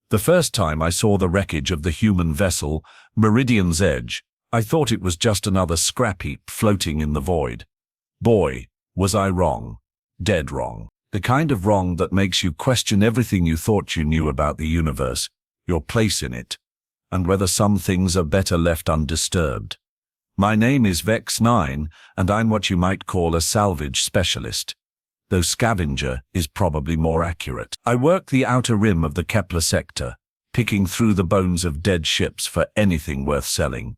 The first time I saw the wreckage of the human vessel, Meridian's Edge, I thought it was just another scrap heap floating in the void. Boy, was I wrong. Dead wrong. The kind of wrong that makes you question everything you thought you knew about the universe, your place in it, and whether some things are better left undisturbed. My name is Vex-Nine, and I'm what you might call a salvage specialist, though scavenger is probably more accurate. I work the outer rim of the Kepler sector, picking through the bones of dead ships for anything worth selling.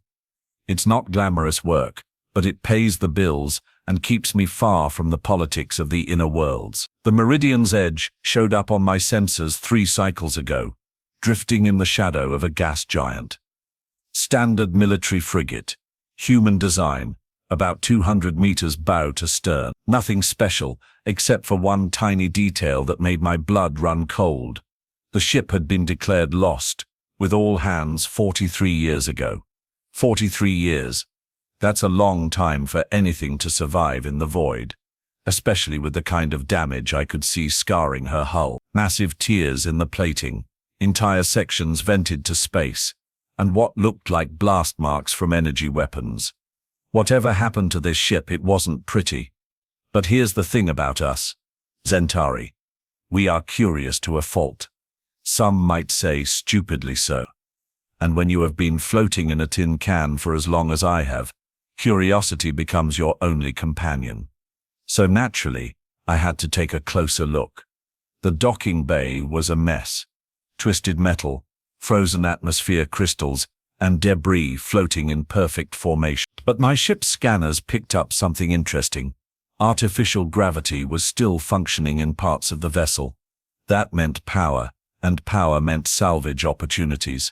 It's not glamorous work, but it pays the bills and keeps me far from the politics of the inner worlds. The Meridian's Edge showed up on my sensors 3 cycles ago, drifting in the shadow of a gas giant. Standard military frigate, human design, about 200 meters bow to stern. Nothing special, except for one tiny detail that made my blood run cold. The ship had been declared lost, with all hands 43 years ago. 43 years. That's a long time for anything to survive in the void, especially with the kind of damage I could see scarring her hull. Massive tears in the plating, entire sections vented to space, and what looked like blast marks from energy weapons. Whatever happened to this ship, it wasn't pretty. But here's the thing about us, Zentari. We are curious to a fault. Some might say stupidly so. And when you have been floating in a tin can for as long as I have, curiosity becomes your only companion. So naturally, I had to take a closer look. The docking bay was a mess. Twisted metal, frozen atmosphere crystals, and debris floating in perfect formation. But my ship's scanners picked up something interesting. Artificial gravity was still functioning in parts of the vessel. That meant power, and power meant salvage opportunities.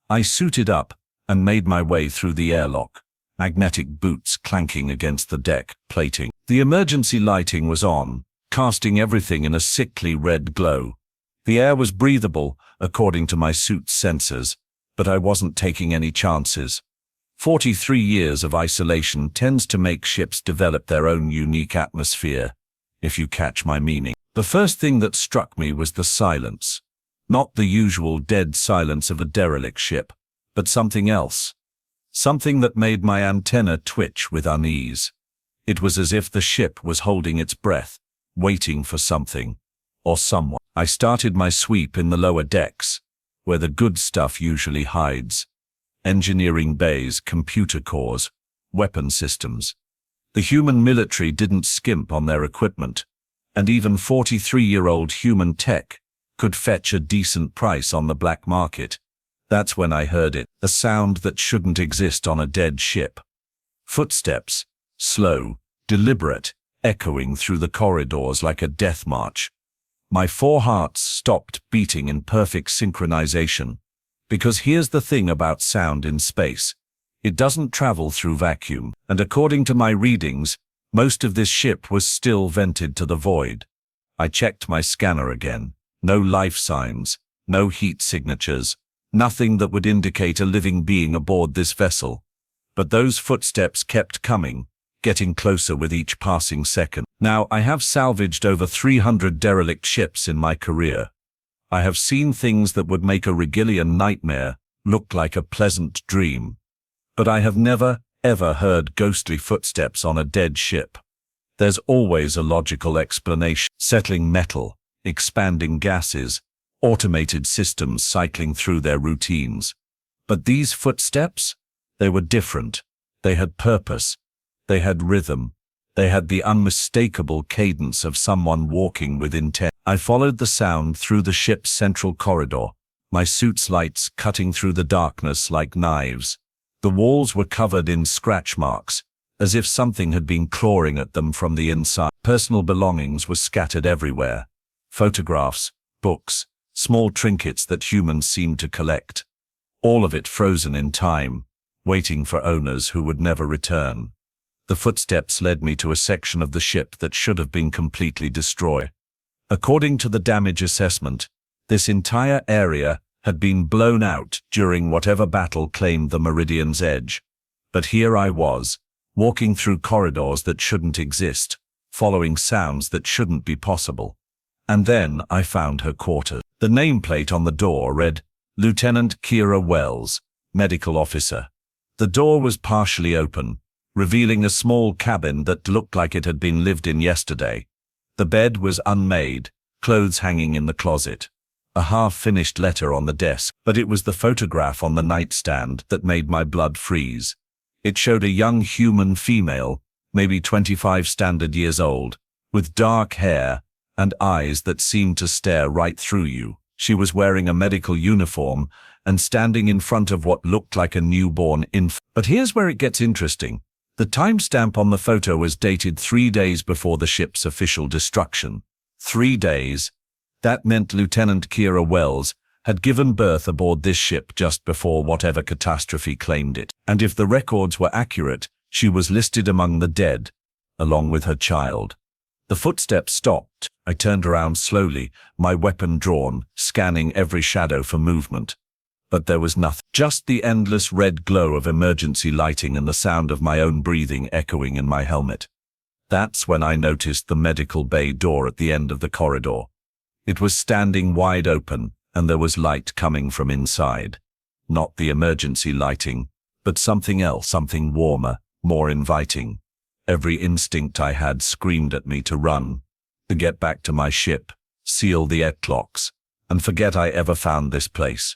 I suited up and made my way through the airlock, magnetic boots clanking against the deck plating. The emergency lighting was on, casting everything in a sickly red glow. The air was breathable, according to my suit's sensors, but I wasn't taking any chances. 43 years of isolation tends to make ships develop their own unique atmosphere, if you catch my meaning. The first thing that struck me was the silence. Not the usual dead silence of a derelict ship, but something else. Something that made my antenna twitch with unease. It was as if the ship was holding its breath, waiting for something, or someone. I started my sweep in the lower decks, where the good stuff usually hides. Engineering bays, computer cores, weapon systems. The human military didn't skimp on their equipment, and even 43-year-old human tech could fetch a decent price on the black market. That's when I heard it, a sound that shouldn't exist on a dead ship. Footsteps, slow, deliberate, echoing through the corridors like a death march. My 4 hearts stopped beating in perfect synchronization. Because here's the thing about sound in space. It doesn't travel through vacuum, and according to my readings, most of this ship was still vented to the void. I checked my scanner again. No life signs, no heat signatures, nothing that would indicate a living being aboard this vessel. But those footsteps kept coming, getting closer with each passing second. Now, I have salvaged over 300 derelict ships in my career. I have seen things that would make a Regillian nightmare look like a pleasant dream. But I have never, ever heard ghostly footsteps on a dead ship. There's always a logical explanation. Settling metal, expanding gases, automated systems cycling through their routines. But these footsteps? They were different. They had purpose. They had rhythm. They had the unmistakable cadence of someone walking with intent. I followed the sound through the ship's central corridor, my suit's lights cutting through the darkness like knives. The walls were covered in scratch marks, as if something had been clawing at them from the inside. Personal belongings were scattered everywhere. Photographs, books, small trinkets that humans seemed to collect. All of it frozen in time, waiting for owners who would never return. The footsteps led me to a section of the ship that should have been completely destroyed. According to the damage assessment, this entire area had been blown out during whatever battle claimed the Meridian's Edge. But here I was, walking through corridors that shouldn't exist, following sounds that shouldn't be possible. And then I found her quarters. The nameplate on the door read, Lieutenant Kira Wells, Medical Officer. The door was partially open, revealing a small cabin that looked like it had been lived in yesterday. The bed was unmade, clothes hanging in the closet, a half-finished letter on the desk, but it was the photograph on the nightstand that made my blood freeze. It showed a young human female, maybe 25 standard years old, with dark hair and eyes that seemed to stare right through you. She was wearing a medical uniform and standing in front of what looked like a newborn infant. But here's where it gets interesting. The timestamp on the photo was dated 3 days before the ship's official destruction. 3 days. That meant Lieutenant Kira Wells had given birth aboard this ship just before whatever catastrophe claimed it. And if the records were accurate, she was listed among the dead, along with her child. The footsteps stopped. I turned around slowly, my weapon drawn, scanning every shadow for movement. But there was nothing. Just the endless red glow of emergency lighting and the sound of my own breathing echoing in my helmet. That's when I noticed the medical bay door at the end of the corridor. It was standing wide open, and there was light coming from inside. Not the emergency lighting, but something else, something warmer, more inviting. Every instinct I had screamed at me to run, to get back to my ship, seal the locks, and forget I ever found this place.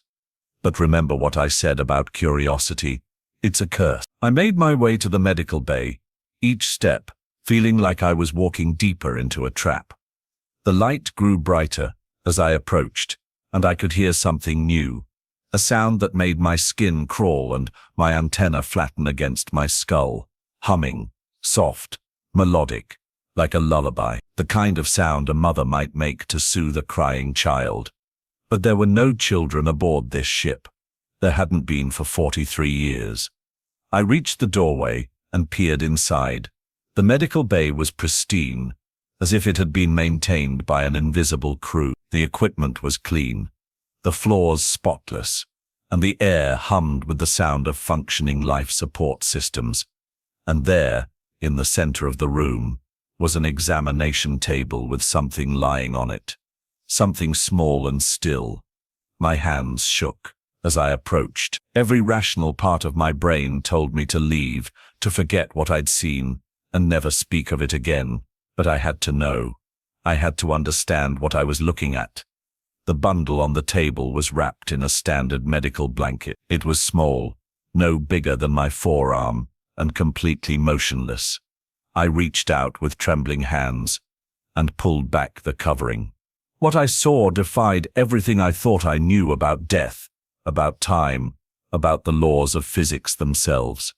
But remember what I said about curiosity. It's a curse. I made my way to the medical bay, each step feeling like I was walking deeper into a trap. The light grew brighter as I approached, and I could hear something new, a sound that made my skin crawl and my antenna flatten against my skull, humming, soft, melodic, like a lullaby, the kind of sound a mother might make to soothe a crying child. But there were no children aboard this ship. There hadn't been for 43 years. I reached the doorway and peered inside. The medical bay was pristine, as if it had been maintained by an invisible crew. The equipment was clean, the floors spotless, and the air hummed with the sound of functioning life support systems. And there, in the center of the room, was an examination table with something lying on it. Something small and still. My hands shook as I approached. Every rational part of my brain told me to leave, to forget what I'd seen, and never speak of it again. But I had to know. I had to understand what I was looking at. The bundle on the table was wrapped in a standard medical blanket. It was small, no bigger than my forearm, and completely motionless. I reached out with trembling hands and pulled back the covering. What I saw defied everything I thought I knew about death, about time, about the laws of physics themselves.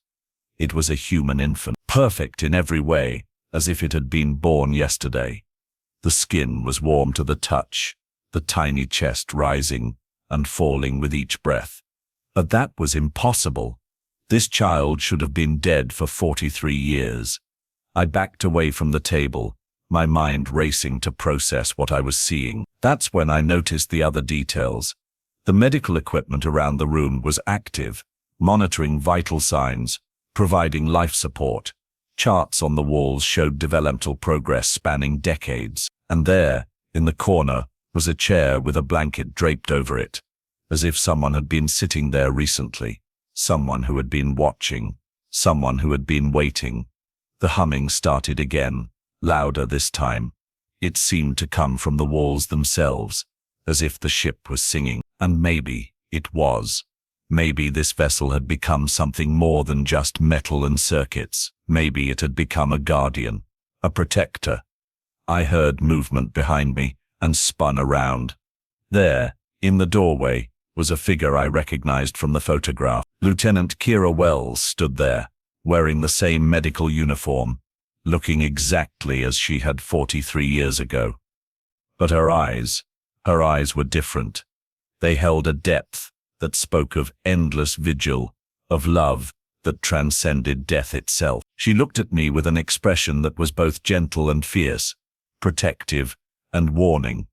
It was a human infant, perfect in every way, as if it had been born yesterday. The skin was warm to the touch, the tiny chest rising and falling with each breath. But that was impossible. This child should have been dead for 43 years. I backed away from the table, my mind racing to process what I was seeing. That's when I noticed the other details. The medical equipment around the room was active, monitoring vital signs, providing life support. Charts on the walls showed developmental progress spanning decades. And there, in the corner, was a chair with a blanket draped over it, as if someone had been sitting there recently, someone who had been watching, someone who had been waiting. The humming started again, louder this time. It seemed to come from the walls themselves, as if the ship was singing. And maybe it was. Maybe this vessel had become something more than just metal and circuits. Maybe it had become a guardian, a protector. I heard movement behind me and spun around. There, in the doorway, was a figure I recognized from the photograph. Lieutenant Kira Wells stood there, wearing the same medical uniform, looking exactly as she had 43 years ago. But her eyes were different. They held a depth that spoke of endless vigil, of love that transcended death itself. She looked at me with an expression that was both gentle and fierce, protective and warning.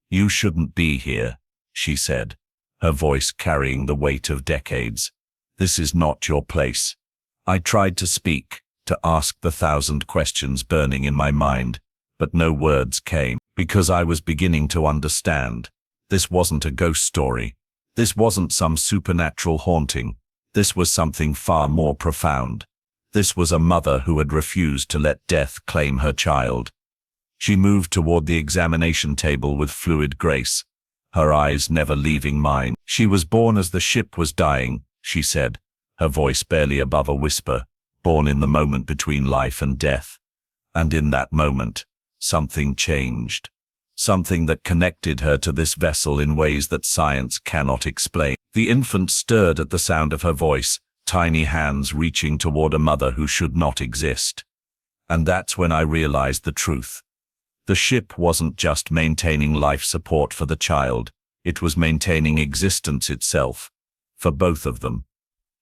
"You shouldn't be here," she said, her voice carrying the weight of decades. "This is not your place." I tried to speak, to ask the 1,000 questions burning in my mind, but no words came. Because I was beginning to understand. This wasn't a ghost story. This wasn't some supernatural haunting. This was something far more profound. This was a mother who had refused to let death claim her child. She moved toward the examination table with fluid grace, her eyes never leaving mine. She was born as the ship was dying, she said, her voice barely above a whisper, born in the moment between life and death. And in that moment, something changed. Something that connected her to this vessel in ways that science cannot explain. The infant stirred at the sound of her voice, tiny hands reaching toward a mother who should not exist. And that's when I realized the truth. The ship wasn't just maintaining life support for the child, it was maintaining existence itself, for both of them.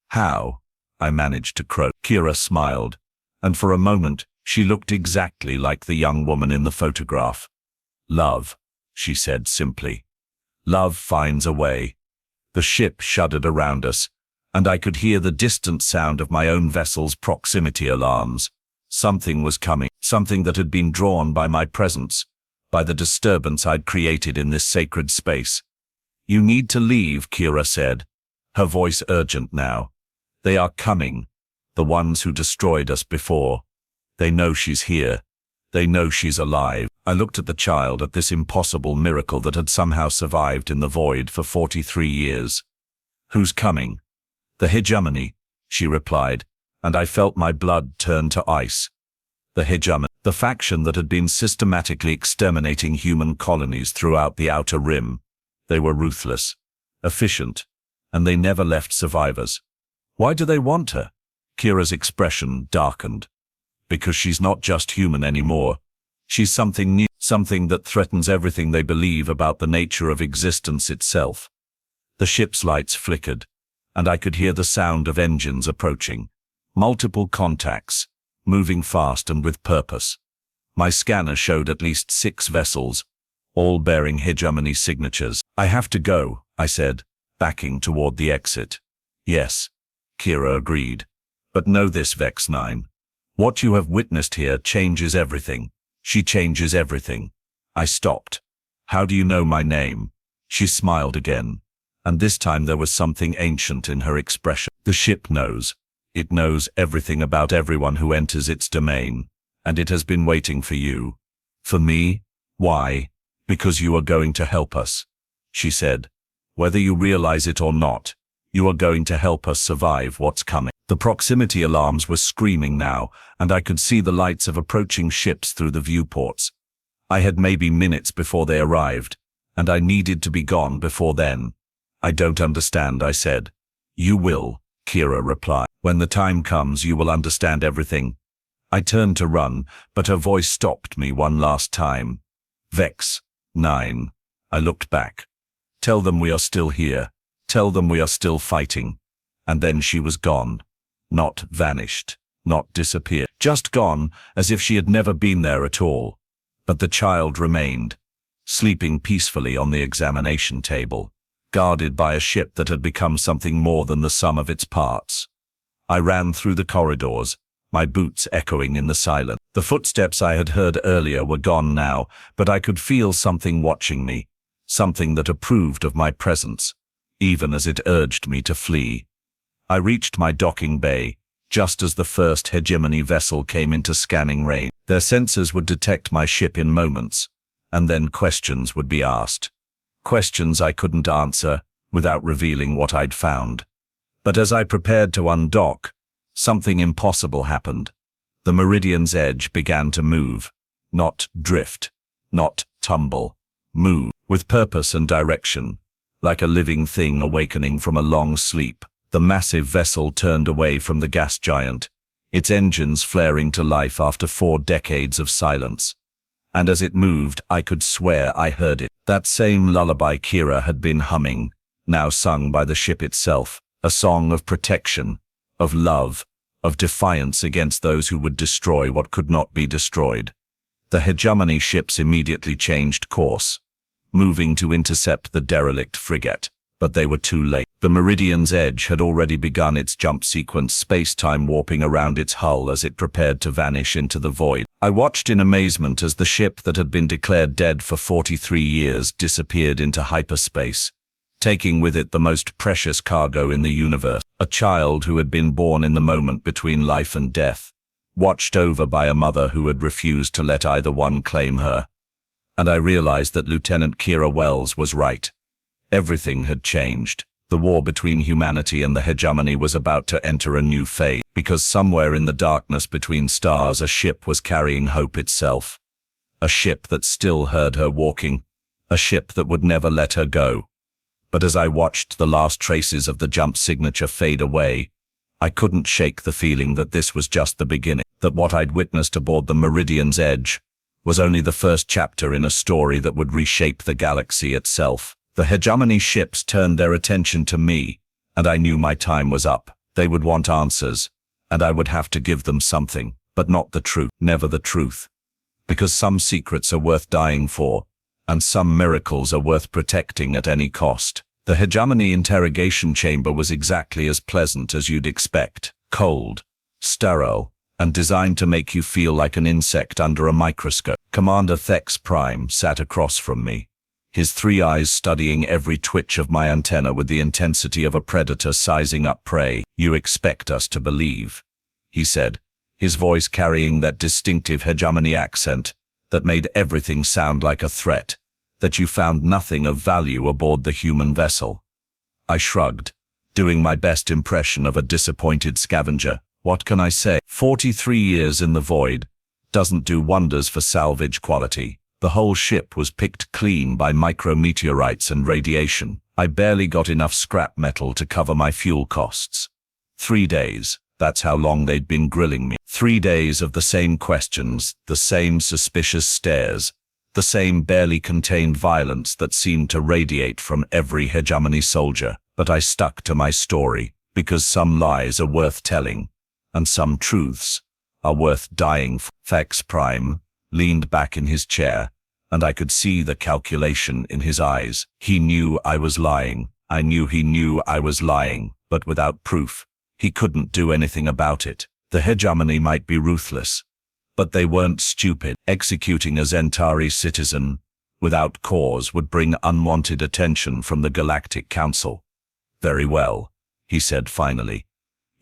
How? I managed to croak. Kira smiled, and for a moment, she looked exactly like the young woman in the photograph. Love, she said simply. Love finds a way. The ship shuddered around us, and I could hear the distant sound of my own vessel's proximity alarms. Something was coming, something that had been drawn by my presence, by the disturbance I'd created in this sacred space. You need to leave, Kira said, her voice urgent now. They are coming, the ones who destroyed us before. They know she's here. They know she's alive. I looked at the child, at this impossible miracle that had somehow survived in the void for 43 years. Who's coming? The Hegemony, she replied, and I felt my blood turn to ice. The Hegemony, the faction that had been systematically exterminating human colonies throughout the Outer Rim. They were ruthless, efficient, and they never left survivors. Why do they want her? Kira's expression darkened. Because she's not just human anymore. She's something new, something that threatens everything they believe about the nature of existence itself. The ship's lights flickered, and I could hear the sound of engines approaching. Multiple contacts, moving fast and with purpose. My scanner showed at least 6 vessels, all bearing Hegemony signatures. I have to go, I said, backing toward the exit. Yes, Kira agreed. But know this, Vex-Nine. What you have witnessed here changes everything. She changes everything. I stopped. How do you know my name? She smiled again, and this time there was something ancient in her expression. The ship knows. It knows everything about everyone who enters its domain, and it has been waiting for you. For me? Why? Because you are going to help us, she said. Whether you realize it or not, you are going to help us survive what's coming. The proximity alarms were screaming now, and I could see the lights of approaching ships through the viewports. I had maybe minutes before they arrived, and I needed to be gone before then. I don't understand, I said. You will, Kira replied. When the time comes, you will understand everything. I turned to run, but her voice stopped me one last time. Vex-Nine. I looked back. Tell them we are still here. Tell them we are still fighting. And then she was gone. Not vanished, not disappeared, just gone, as if she had never been there at all. But the child remained, sleeping peacefully on the examination table, guarded by a ship that had become something more than the sum of its parts. I ran through the corridors, my boots echoing in the silence. The footsteps I had heard earlier were gone now, but I could feel something watching me, something that approved of my presence, even as it urged me to flee. I reached my docking bay, just as the first Hegemony vessel came into scanning range. Their sensors would detect my ship in moments, and then questions would be asked. Questions I couldn't answer without revealing what I'd found. But as I prepared to undock, something impossible happened. The Meridian's edge began to move, not drift, not tumble, move, with purpose and direction, like a living thing awakening from a long sleep. The massive vessel turned away from the gas giant, its engines flaring to life after 4 decades of silence. And as it moved, I could swear I heard it. That same lullaby Kira had been humming, now sung by the ship itself, a song of protection, of love, of defiance against those who would destroy what could not be destroyed. The Hegemony ships immediately changed course, moving to intercept the derelict frigate. But they were too late. The Meridian's edge had already begun its jump sequence, space-time warping around its hull as it prepared to vanish into the void. I watched in amazement as the ship that had been declared dead for 43 years disappeared into hyperspace, taking with it the most precious cargo in the universe. A child who had been born in the moment between life and death, watched over by a mother who had refused to let either one claim her. And I realized that Lieutenant Kira Wells was right. Everything had changed. The war between humanity and the Hegemony was about to enter a new phase, because somewhere in the darkness between stars a ship was carrying hope itself. A ship that still heard her walking. A ship that would never let her go. But as I watched the last traces of the jump signature fade away, I couldn't shake the feeling that this was just the beginning, that what I'd witnessed aboard the Meridian's edge was only the first chapter in a story that would reshape the galaxy itself. The Hegemony ships turned their attention to me, and I knew my time was up. They would want answers, and I would have to give them something, but not the truth, never the truth. Because some secrets are worth dying for, and some miracles are worth protecting at any cost. The Hegemony interrogation chamber was exactly as pleasant as you'd expect, cold, sterile, and designed to make you feel like an insect under a microscope. Commander Thex Prime sat across from me, his three eyes studying every twitch of my antenna with the intensity of a predator sizing up prey. "You expect us to believe," he said, his voice carrying that distinctive Hegemony accent that made everything sound like a threat, "that you found nothing of value aboard the human vessel." I shrugged, doing my best impression of a disappointed scavenger. What can I say? 43 years in the void doesn't do wonders for salvage quality. The whole ship was picked clean by micrometeorites and radiation. I barely got enough scrap metal to cover my fuel costs. 3 days, that's how long they'd been grilling me. 3 days of the same questions, the same suspicious stares, the same barely contained violence that seemed to radiate from every Hegemony soldier. But I stuck to my story, because some lies are worth telling, and some truths are worth dying for. Thex Prime leaned back in his chair, and I could see the calculation in his eyes. He knew I was lying. I knew he knew I was lying, but without proof, he couldn't do anything about it. The Hegemony might be ruthless, but they weren't stupid. Executing a Zentari citizen without cause would bring unwanted attention from the Galactic Council. "Very well," he said finally.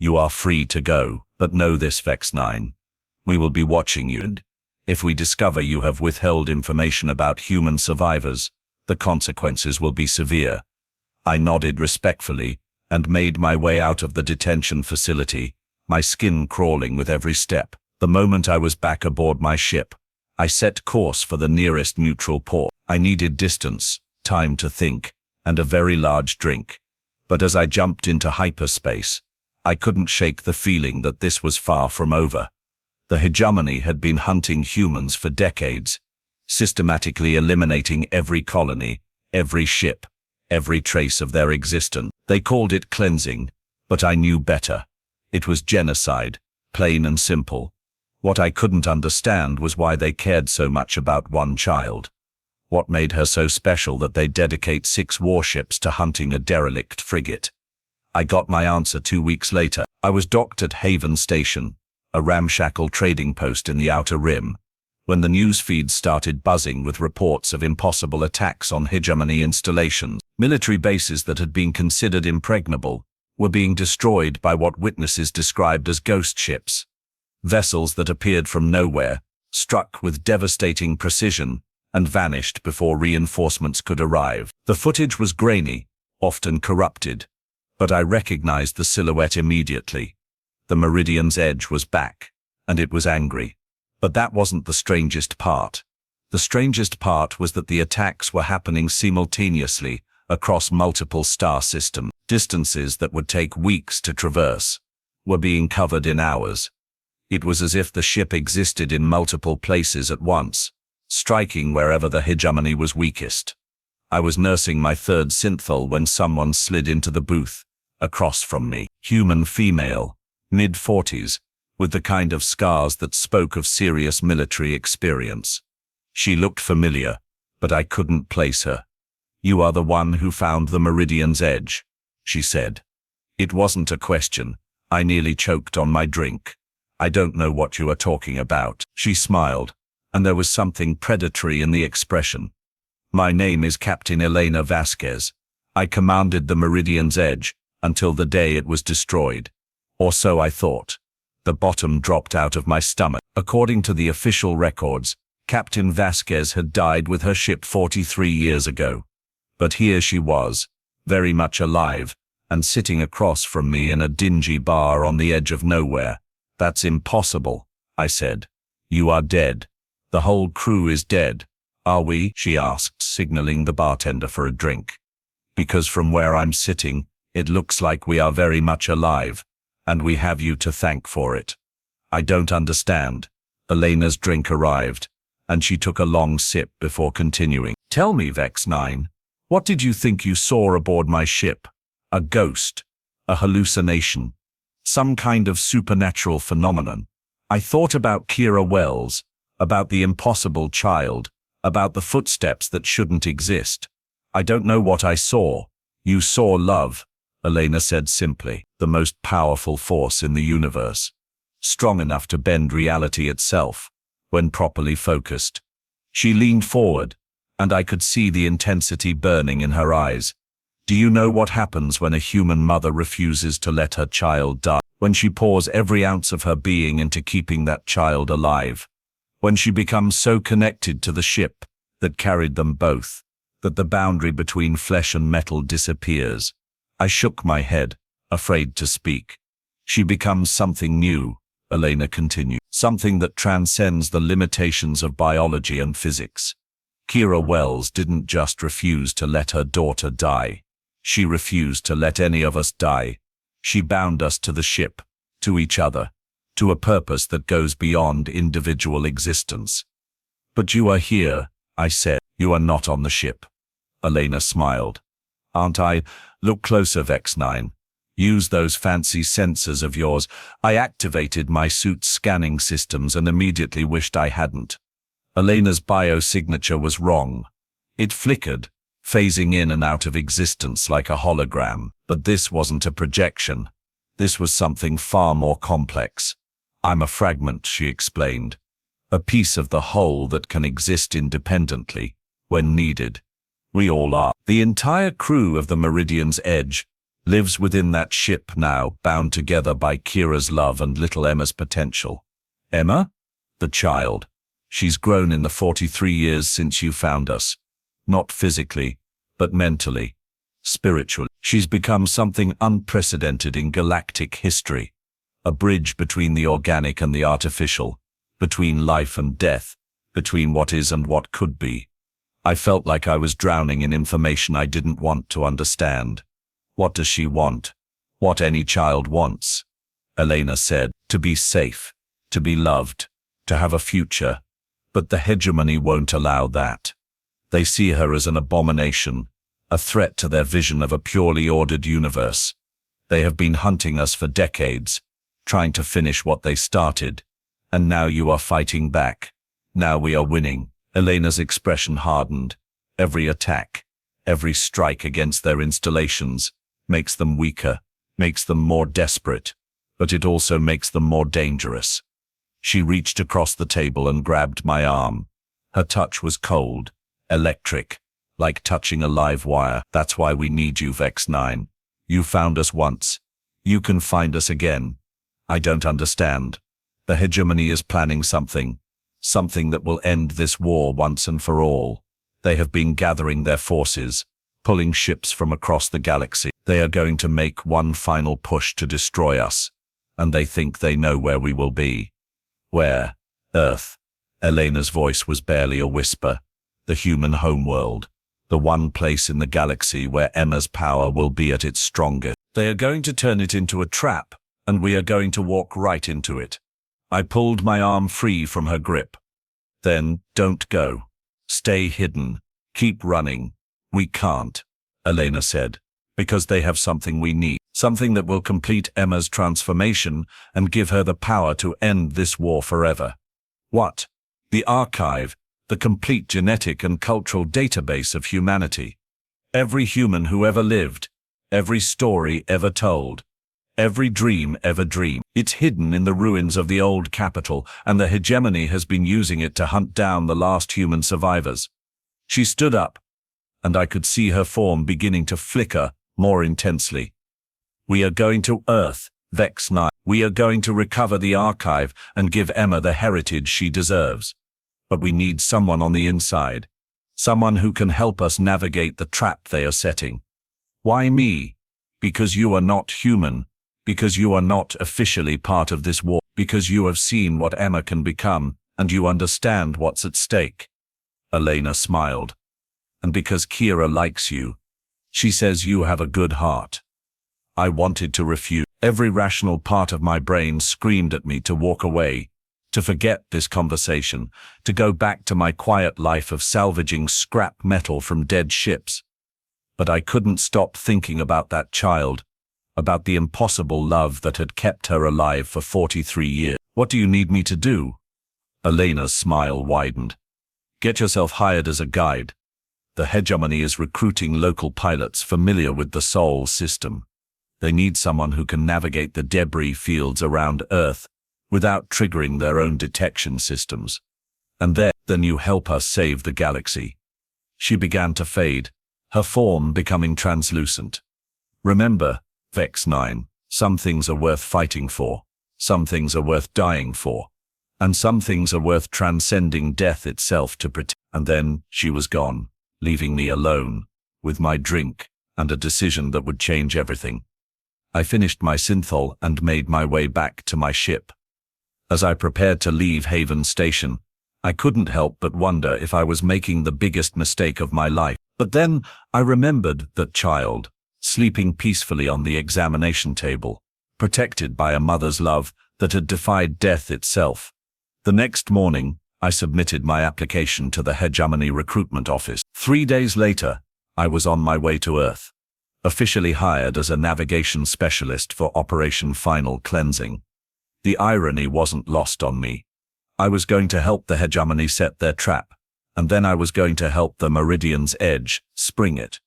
"You are free to go, but know this, Vex-Nine. We will be watching you, and if we discover you have withheld information about human survivors, the consequences will be severe." I nodded respectfully and made my way out of the detention facility, my skin crawling with every step. The moment I was back aboard my ship, I set course for the nearest neutral port. I needed distance, time to think, and a very large drink. But as I jumped into hyperspace, I couldn't shake the feeling that this was far from over. The Hegemony had been hunting humans for decades, systematically eliminating every colony, every ship, every trace of their existence. They called it cleansing, but I knew better. It was genocide, plain and simple. What I couldn't understand was why they cared so much about one child. What made her so special that they dedicate 6 warships to hunting a derelict frigate? I got my answer 2 weeks later. I was docked at Haven Station, a ramshackle trading post in the Outer Rim, when the news feeds started buzzing with reports of impossible attacks on Hegemony installations. Military bases that had been considered impregnable were being destroyed by what witnesses described as ghost ships. Vessels that appeared from nowhere, struck with devastating precision, and vanished before reinforcements could arrive. The footage was grainy, often corrupted, but I recognized the silhouette immediately. The Meridian's edge was back, and it was angry. But that wasn't the strangest part. The strangest part was that the attacks were happening simultaneously across multiple star systems. Distances that would take weeks to traverse were being covered in hours. It was as if the ship existed in multiple places at once, striking wherever the Hegemony was weakest. I was nursing my 3rd synthol when someone slid into the booth, across from me. Human female, mid-40s, with the kind of scars that spoke of serious military experience. She looked familiar, but I couldn't place her. You are the one who found the Meridian's edge, she said. It wasn't a question. I nearly choked on my drink. I don't know what you are talking about. She smiled, and there was something predatory in the expression. My name is Captain Elena Vasquez. I commanded the Meridian's edge until the day it was destroyed. Or so I thought. The bottom dropped out of my stomach. According to the official records, Captain Vasquez had died with her ship 43 years ago. But here she was, very much alive, and sitting across from me in a dingy bar on the edge of nowhere. That's impossible, I said. You are dead. The whole crew is dead. Are we? She asked, signaling the bartender for a drink. Because from where I'm sitting, it looks like we are very much alive, and we have you to thank for it. I don't understand. Elena's drink arrived, and she took a long sip before continuing. Tell me, Vex-Nine, what did you think you saw aboard my ship? A ghost? A hallucination? Some kind of supernatural phenomenon? I thought about Kira Wells, about the impossible child, about the footsteps that shouldn't exist. I don't know what I saw. You saw love, Elena said simply, the most powerful force in the universe. Strong enough to bend reality itself, when properly focused. She leaned forward, and I could see the intensity burning in her eyes. Do you know what happens when a human mother refuses to let her child die? When she pours every ounce of her being into keeping that child alive? When she becomes so connected to the ship that carried them both, that the boundary between flesh and metal disappears? I shook my head, afraid to speak. She becomes something new, Elena continued, something that transcends the limitations of biology and physics. Kira Wells didn't just refuse to let her daughter die. She refused to let any of us die. She bound us to the ship, to each other, to a purpose that goes beyond individual existence. But you are here, I said. You are not on the ship. Elena smiled. Aren't I? Look closer, Vex-Nine. Use those fancy sensors of yours. I activated my suit's scanning systems and immediately wished I hadn't. Elena's biosignature was wrong. It flickered, phasing in and out of existence like a hologram. But this wasn't a projection. This was something far more complex. I'm a fragment, she explained. A piece of the whole that can exist independently, when needed. We all are. The entire crew of the Meridian's edge lives within that ship now, bound together by Kira's love and little Emma's potential. Emma? The child. She's grown in the 43 years since you found us. Not physically, but mentally, spiritually. She's become something unprecedented in galactic history. A bridge between the organic and the artificial, between life and death, between what is and what could be. I felt like I was drowning in information I didn't want to understand. What does she want? What any child wants. Elena said, to be safe, to be loved, to have a future. But the Hegemony won't allow that. They see her as an abomination, a threat to their vision of a purely ordered universe. They have been hunting us for decades, trying to finish what they started. And now you are fighting back. Now we are winning. Elena's expression hardened. Every attack, every strike against their installations, makes them weaker, makes them more desperate, but it also makes them more dangerous. She reached across the table and grabbed my arm. Her touch was cold, electric, like touching a live wire. That's why we need you, Vex-Nine. You found us once. You can find us again. I don't understand. The Hegemony is planning something that will end this war once and for all. They have been gathering their forces, pulling ships from across the galaxy. They are going to make one final push to destroy us, and they think they know where we will be. Where? Earth. Elena's voice was barely a whisper. The human homeworld. The one place in the galaxy where Emma's power will be at its strongest. They are going to turn it into a trap, and we are going to walk right into it. I pulled my arm free from her grip. Then, don't go. Stay hidden. Keep running. We can't, Elena said, because they have something we need. Something that will complete Emma's transformation and give her the power to end this war forever. What? The archive, the complete genetic and cultural database of humanity. Every human who ever lived, every story ever told, every dream ever dreamed. It's hidden in the ruins of the old capital, and the Hegemony has been using it to hunt down the last human survivors. She stood up, and I could see her form beginning to flicker more intensely. We are going to Earth, Vex-Nine. We are going to recover the archive and give Emma the heritage she deserves. But we need someone on the inside. Someone who can help us navigate the trap they are setting. Why me? Because you are not human. Because you are not officially part of this war. Because you have seen what Emma can become, and you understand what's at stake. Elena smiled. And because Kira likes you. She says you have a good heart. I wanted to refuse. Every rational part of my brain screamed at me to walk away, to forget this conversation, to go back to my quiet life of salvaging scrap metal from dead ships. But I couldn't stop thinking about that child, about the impossible love that had kept her alive for 43 years. What do you need me to do? Elena's smile widened. Get yourself hired as a guide. The Hegemony is recruiting local pilots familiar with the Sol system. They need someone who can navigate the debris fields around Earth without triggering their own detection systems. And then you help us save the galaxy. She began to fade, her form becoming translucent. Remember, Vex-Nine, some things are worth fighting for, some things are worth dying for, and some things are worth transcending death itself to protect. And then she was gone, leaving me alone, with my drink and a decision that would change everything. I finished my synthol and made my way back to my ship. As I prepared to leave Haven Station, I couldn't help but wonder if I was making the biggest mistake of my life. But then I remembered that child, sleeping peacefully on the examination table, protected by a mother's love that had defied death itself. The next morning, I submitted my application to the Hegemony recruitment office. 3 days later, I was on my way to Earth, officially hired as a navigation specialist for Operation Final Cleansing. The irony wasn't lost on me. I was going to help the Hegemony set their trap, and then I was going to help the Meridian's edge spring it.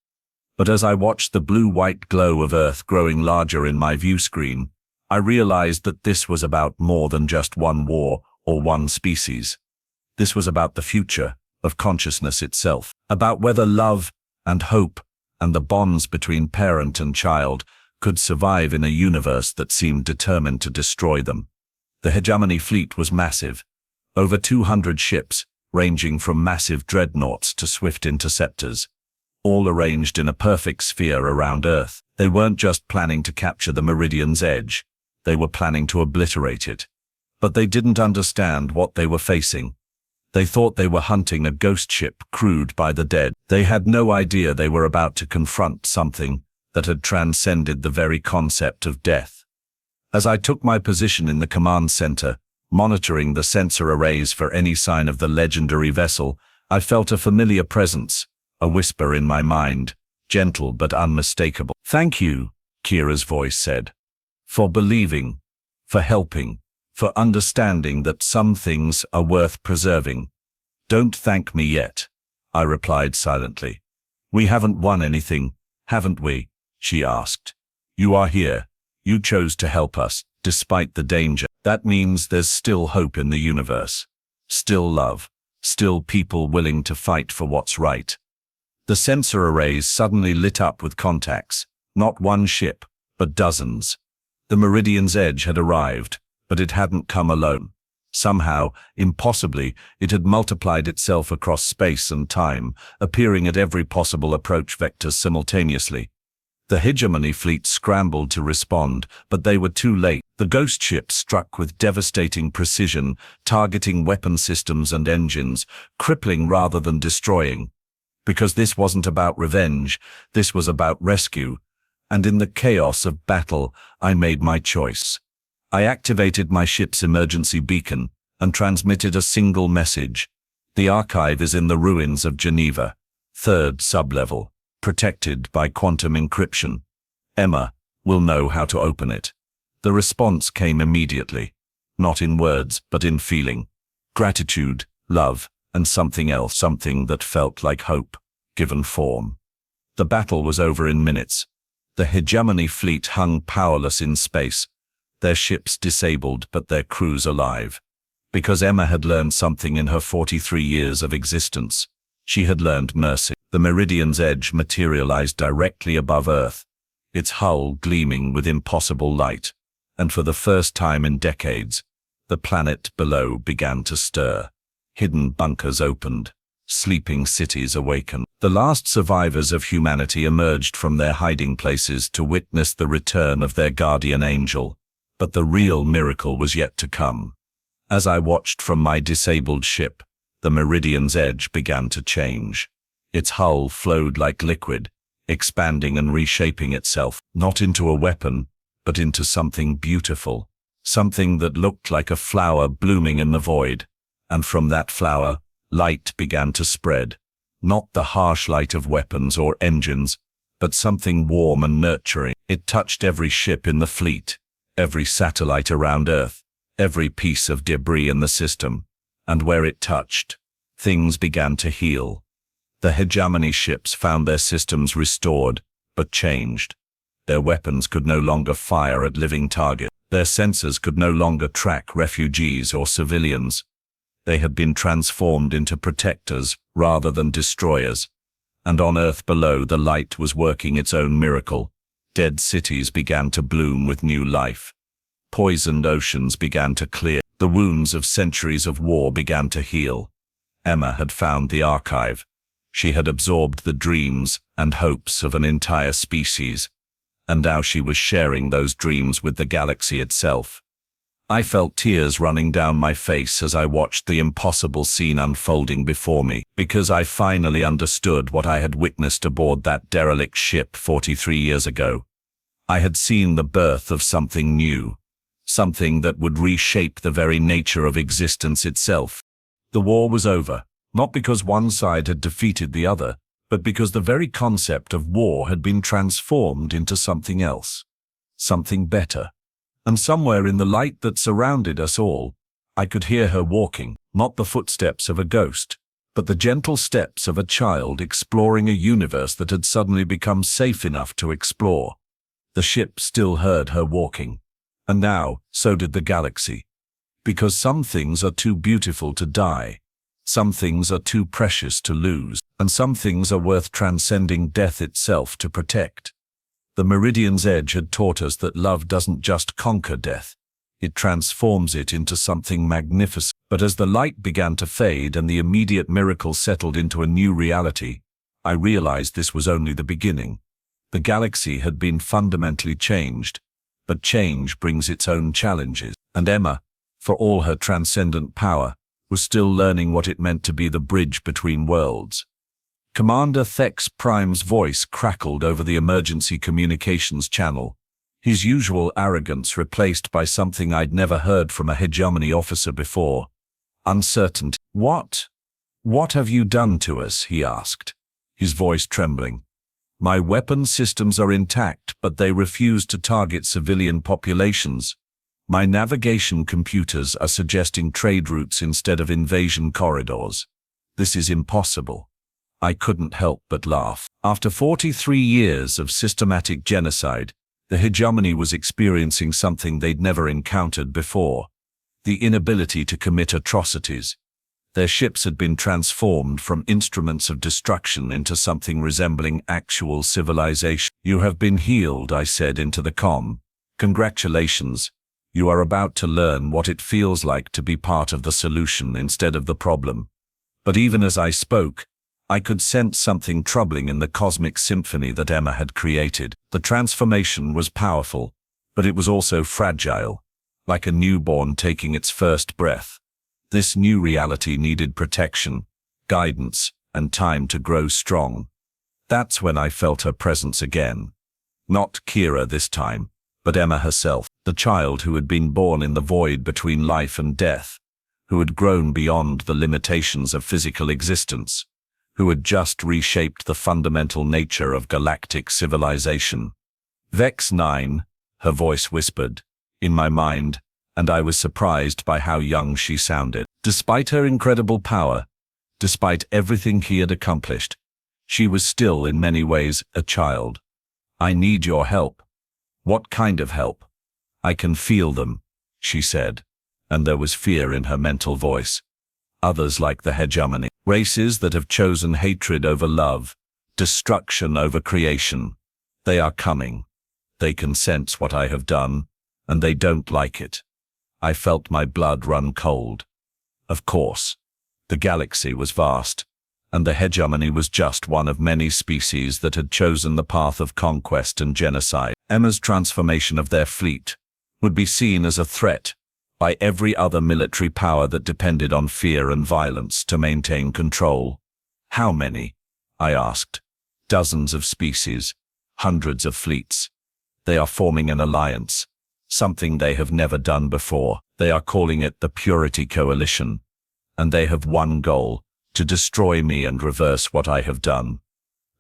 But as I watched the blue-white glow of Earth growing larger in my view screen, I realized that this was about more than just one war or one species. This was about the future of consciousness itself, about whether love and hope and the bonds between parent and child could survive in a universe that seemed determined to destroy them. The Hegemony fleet was massive, over 200 ships, ranging from massive dreadnoughts to swift interceptors, all arranged in a perfect sphere around Earth. They weren't just planning to capture the Meridian's edge, they were planning to obliterate it. But they didn't understand what they were facing. They thought they were hunting a ghost ship crewed by the dead. They had no idea they were about to confront something that had transcended the very concept of death. As I took my position in the command center, monitoring the sensor arrays for any sign of the legendary vessel, I felt a familiar presence, a whisper in my mind, gentle but unmistakable. "Thank you," Kira's voice said, "for believing, for helping, for understanding that some things are worth preserving." "Don't thank me yet," I replied silently. "We haven't won anything, haven't we?" she asked. "You are here. You chose to help us, despite the danger. That means there's still hope in the universe. Still love. Still people willing to fight for what's right." The sensor arrays suddenly lit up with contacts. Not one ship, but dozens. The Meridian's edge had arrived, but it hadn't come alone. Somehow, impossibly, it had multiplied itself across space and time, appearing at every possible approach vector simultaneously. The Hegemony fleet scrambled to respond, but they were too late. The ghost ship struck with devastating precision, targeting weapon systems and engines, crippling rather than destroying. Because this wasn't about revenge, this was about rescue. And in the chaos of battle, I made my choice. I activated my ship's emergency beacon and transmitted a single message. The archive is in the ruins of Geneva, 3rd sublevel, protected by quantum encryption. Emma will know how to open it. The response came immediately, not in words, but in feeling. Gratitude, love, and something else, something that felt like hope, given form. The battle was over in minutes. The Hegemony fleet hung powerless in space, their ships disabled but their crews alive. Because Emma had learned something in her 43 years of existence. She had learned mercy. The Meridian's edge materialized directly above Earth, its hull gleaming with impossible light, and for the first time in decades, the planet below began to stir. Hidden bunkers opened, sleeping cities awakened. The last survivors of humanity emerged from their hiding places to witness the return of their guardian angel, but the real miracle was yet to come. As I watched from my disabled ship, the Meridian's edge began to change. Its hull flowed like liquid, expanding and reshaping itself, not into a weapon, but into something beautiful, something that looked like a flower blooming in the void. And from that flower, light began to spread, not the harsh light of weapons or engines, but something warm and nurturing. It touched every ship in the fleet, every satellite around Earth, every piece of debris in the system, and where it touched, things began to heal. The Hegemony ships found their systems restored, but changed. Their weapons could no longer fire at living targets. Their sensors could no longer track refugees or civilians. They had been transformed into protectors rather than destroyers. And on Earth below, the light was working its own miracle. Dead cities began to bloom with new life. Poisoned oceans began to clear. The wounds of centuries of war began to heal. Emma had found the archive. She had absorbed the dreams and hopes of an entire species. And now she was sharing those dreams with the galaxy itself. I felt tears running down my face as I watched the impossible scene unfolding before me, because I finally understood what I had witnessed aboard that derelict ship 43 years ago. I had seen the birth of something new, something that would reshape the very nature of existence itself. The war was over, not because one side had defeated the other, but because the very concept of war had been transformed into something else, something better. And somewhere in the light that surrounded us all, I could hear her walking, not the footsteps of a ghost, but the gentle steps of a child exploring a universe that had suddenly become safe enough to explore. The ship still heard her walking, and now so did the galaxy. Because some things are too beautiful to die, some things are too precious to lose, and some things are worth transcending death itself to protect. The Meridian's edge had taught us that love doesn't just conquer death, it transforms it into something magnificent. But as the light began to fade and the immediate miracle settled into a new reality, I realized this was only the beginning. The galaxy had been fundamentally changed, but change brings its own challenges, and Emma, for all her transcendent power, was still learning what it meant to be the bridge between worlds. Commander Thex Prime's voice crackled over the emergency communications channel, his usual arrogance replaced by something I'd never heard from a Hegemony officer before. Uncertainty. What have you done to us? He asked, his voice trembling. My weapon systems are intact, but they refuse to target civilian populations. My navigation computers are suggesting trade routes instead of invasion corridors. This is impossible. I couldn't help but laugh. After 43 years of systematic genocide, the Hegemony was experiencing something they'd never encountered before: the inability to commit atrocities. Their ships had been transformed from instruments of destruction into something resembling actual civilization. You have been healed, I said into the comm. Congratulations. You are about to learn what it feels like to be part of the solution instead of the problem. But even as I spoke, I could sense something troubling in the cosmic symphony that Emma had created. The transformation was powerful, but it was also fragile, like a newborn taking its first breath. This new reality needed protection, guidance, and time to grow strong. That's when I felt her presence again. Not Kira this time, but Emma herself, the child who had been born in the void between life and death, who had grown beyond the limitations of physical existence, who had just reshaped the fundamental nature of galactic civilization. Vex-Nine, her voice whispered, in my mind, and I was surprised by how young she sounded. Despite her incredible power, despite everything he had accomplished, She was still, in many ways, a child. "I need your help." "What kind of help?" "I can feel them," she said, and there was fear in her mental voice. "Others like the Hegemony. Races that have chosen hatred over love, destruction over creation. They are coming. They can sense what I have done, and they don't like it." I felt my blood run cold. Of course. The galaxy was vast, and the Hegemony was just one of many species that had chosen the path of conquest and genocide. Emma's transformation of their fleet would be seen as a threat by every other military power that depended on fear and violence to maintain control. "How many?" I asked. "Dozens of species, hundreds of fleets. They are forming an alliance, something they have never done before. They are calling it the Purity Coalition, and they have one goal: to destroy me and reverse what I have done."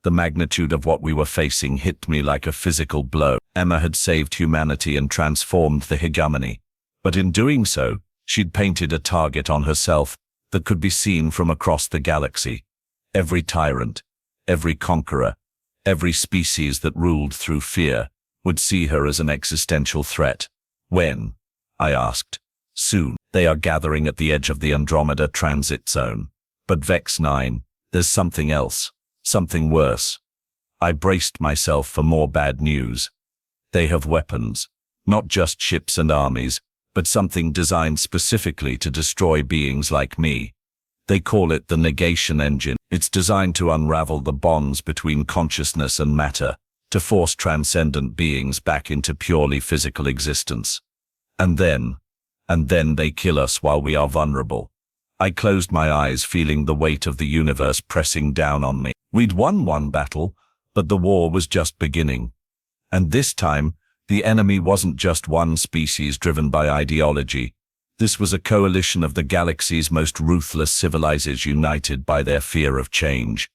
The magnitude of what we were facing hit me like a physical blow. Emma had saved humanity and transformed the Hegemony, but in doing so, she'd painted a target on herself that could be seen from across the galaxy. Every tyrant, every conqueror, every species that ruled through fear would see her as an existential threat. "When?" I asked. "Soon. They are gathering at the edge of the Andromeda transit zone. But Vex-Nine, there's something else, something worse." I braced myself for more bad news. "They have weapons, not just ships and armies, but something designed specifically to destroy beings like me. They call it the negation engine. It's designed to unravel the bonds between consciousness and matter, to force transcendent beings back into purely physical existence. And then they kill us while we are vulnerable." I closed my eyes, feeling the weight of the universe pressing down on me. We'd won one battle, but the war was just beginning. And this time, the enemy wasn't just one species driven by ideology. This was a coalition of the galaxy's most ruthless civilizers united by their fear of change.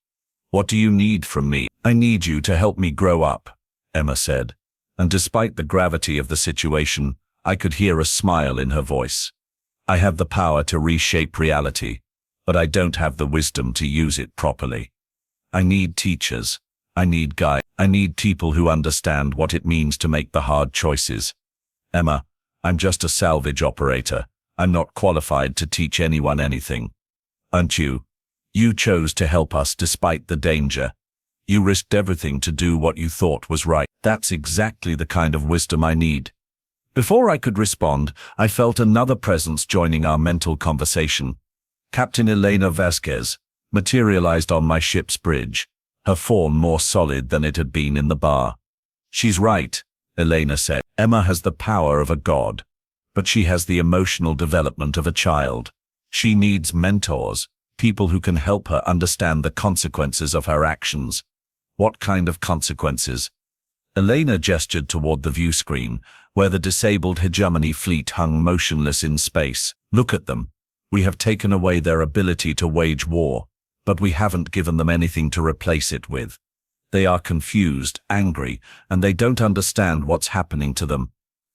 "What do you need from me?" "I need you to help me grow up," Emma said. And despite the gravity of the situation, I could hear a smile in her voice. "I have the power to reshape reality, but I don't have the wisdom to use it properly. I need teachers. I need guides. I need people who understand what it means to make the hard choices. Emma, I'm just a salvage operator. I'm not qualified to teach anyone anything. Aren't you? You chose to help us despite the danger. You risked everything to do what you thought was right. That's exactly the kind of wisdom I need." Before I could respond, I felt another presence joining our mental conversation. Captain Elena Vasquez materialized on my ship's bridge, her form more solid than it had been in the bar. "She's right," Elena said. "Emma has the power of a god, but she has the emotional development of a child. She needs mentors, people who can help her understand the consequences of her actions." "What kind of consequences?" Elena gestured toward the view screen, where the disabled Hegemony fleet hung motionless in space. "Look at them. We have taken away their ability to wage war, but we haven't given them anything to replace it with. They are confused, angry, and they don't understand what's happening to them.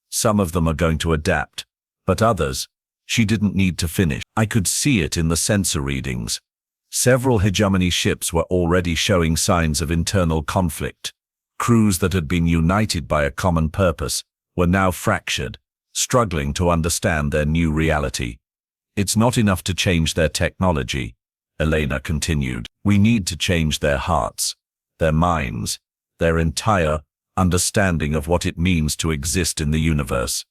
Some of them are going to adapt, but others—" She didn't need to finish. I could see it in the sensor readings. Several Hegemony ships were already showing signs of internal conflict. Crews that had been united by a common purpose were now fractured, struggling to understand their new reality. "It's not enough to change their technology," Elena continued. "We need to change their hearts, their minds, their entire understanding of what it means to exist in the universe.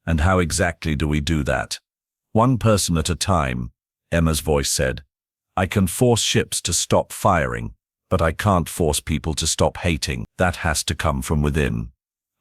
And how exactly do we do that?" "One person at a time," Emma's voice said. "I can force ships to stop firing, but I can't force people to stop hating. That has to come from within."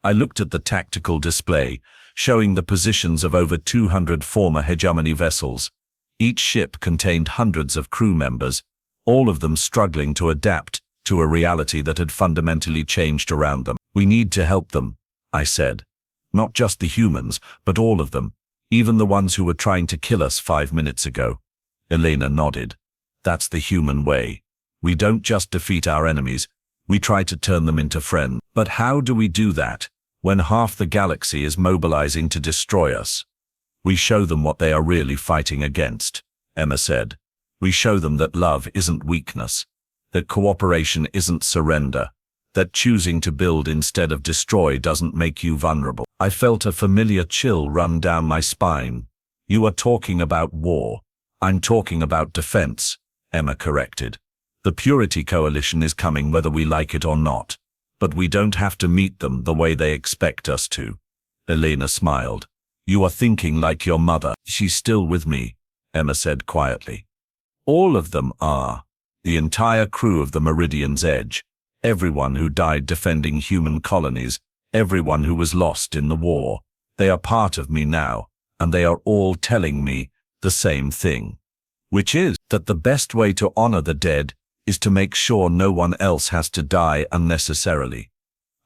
I looked at the tactical display, showing the positions of over 200 former Hegemony vessels. Each ship contained hundreds of crew members, all of them struggling to adapt to a reality that had fundamentally changed around them. "We need to help them," I said. "Not just the humans, but all of them, even the ones who were trying to kill us 5 minutes ago." Elena nodded. "That's the human way. We don't just defeat our enemies, we try to turn them into friends." "But how do we do that when half the galaxy is mobilizing to destroy us?" "We show them what they are really fighting against," Emma said. "We show them that love isn't weakness, that cooperation isn't surrender, that choosing to build instead of destroy doesn't make you vulnerable. I felt a familiar chill run down my spine. You are talking about war. I'm talking about defense, Emma corrected. The Purity Coalition is coming whether we like it or not, but we don't have to meet them the way they expect us to. Elena smiled. You are thinking like your mother. She's still with me, Emma said quietly. All of them are. The entire crew of the Meridian's Edge. Everyone who died defending human colonies. Everyone who was lost in the war. They are part of me now, and they are all telling me the same thing. Which is that the best way to honor the dead is to make sure no one else has to die unnecessarily.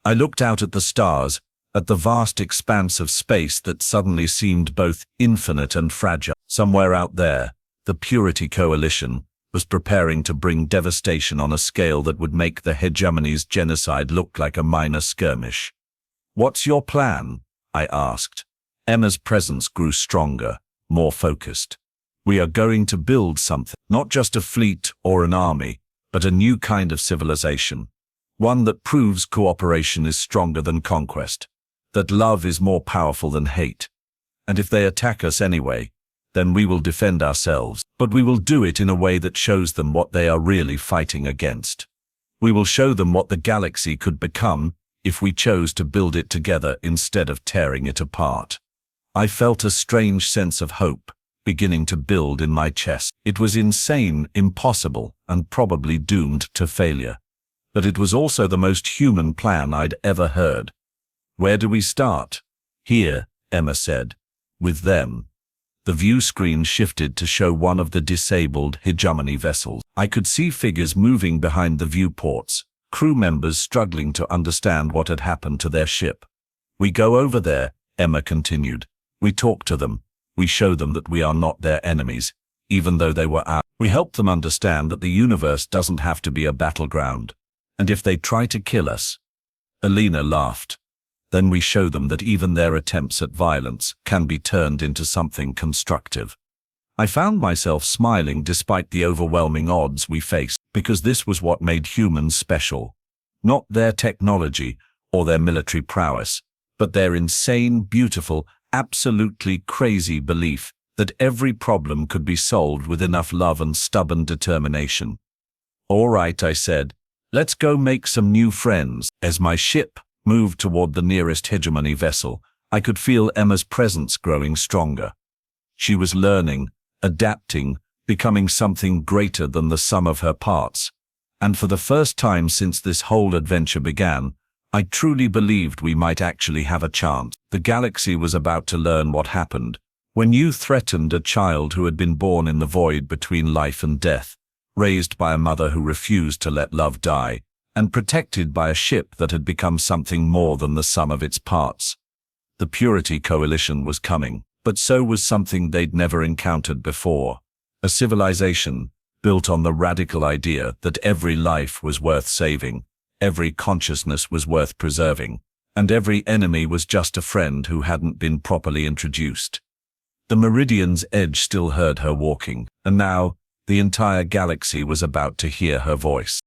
I looked out at the stars, at the vast expanse of space that suddenly seemed both infinite and fragile. Somewhere out there, the Purity Coalition was preparing to bring devastation on a scale that would make the Hegemony's genocide look like a minor skirmish. What's your plan? I asked. Emma's presence grew stronger, more focused. We are going to build something, not just a fleet or an army, but a new kind of civilization. One that proves cooperation is stronger than conquest, that love is more powerful than hate. And if they attack us anyway, then we will defend ourselves, but we will do it in a way that shows them what they are really fighting against. We will show them what the galaxy could become if we chose to build it together instead of tearing it apart. I felt a strange sense of hope beginning to build in my chest. It was insane, impossible, and probably doomed to failure. But it was also the most human plan I'd ever heard. Where do we start? Here, Emma said. With them. The view screen shifted to show one of the disabled Hegemony vessels. I could see figures moving behind the viewports, crew members struggling to understand what had happened to their ship. We go over there, Emma continued. We talk to them. We show them that we are not their enemies, even though they were ours. We help them understand that the universe doesn't have to be a battleground. And if they try to kill us, Elena laughed. Then we show them that even their attempts at violence can be turned into something constructive. I found myself smiling despite the overwhelming odds we faced, because this was what made humans special. Not their technology or their military prowess, but their insane, beautiful, absolutely crazy belief that every problem could be solved with enough love and stubborn determination. All right, I said, let's go make some new friends. As my ship moved toward the nearest Hegemony vessel, I could feel Emma's presence growing stronger. She was learning, adapting, becoming something greater than the sum of her parts. And for the first time since this whole adventure began, I truly believed we might actually have a chance. The galaxy was about to learn what happened when you threatened a child who had been born in the void between life and death, raised by a mother who refused to let love die, and protected by a ship that had become something more than the sum of its parts. The Purity Coalition was coming, but so was something they'd never encountered before. A civilization built on the radical idea that every life was worth saving, every consciousness was worth preserving, and every enemy was just a friend who hadn't been properly introduced. The Meridian's Edge still heard her walking, and now the entire galaxy was about to hear her voice.